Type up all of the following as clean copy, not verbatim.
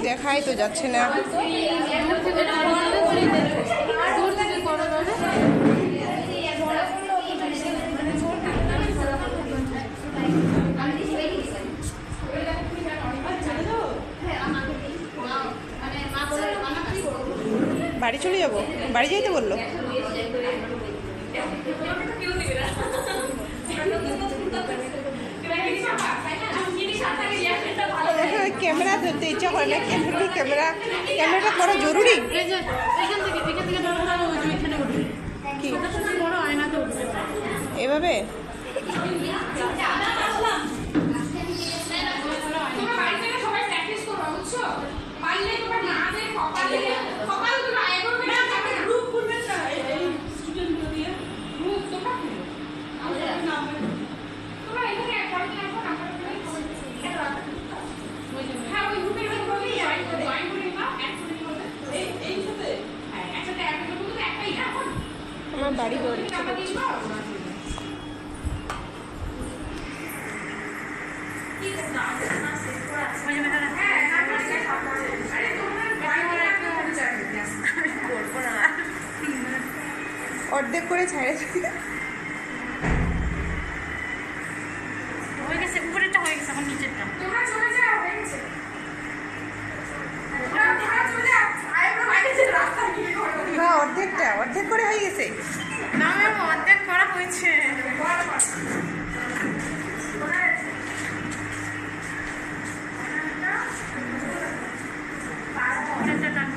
দেখাই তো যাচ্ছে না। বাড়ি চলে যাবো, বাড়ি যাইতে বললো। ক্যামেরা ধরতে ইচ্ছা করে না, ক্যামেরাটা করা জরুরি। কি এভাবে আমার বাড়ি ঘর অর্ধেক করে ছাড়ে হয়ে গেছে, উপরেরটা হয়ে গেছে, এখন নিচেরটা না, অর্ধেক করে হয়ে গেছে। না ম্যাম, অর্ধেক করা হয়েছে।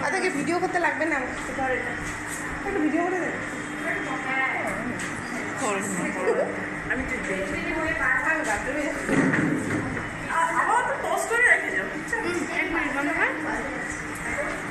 তাদেরকে ভিডিও করতে লাগবে না, একটা ভিডিও করে দেবে। আমি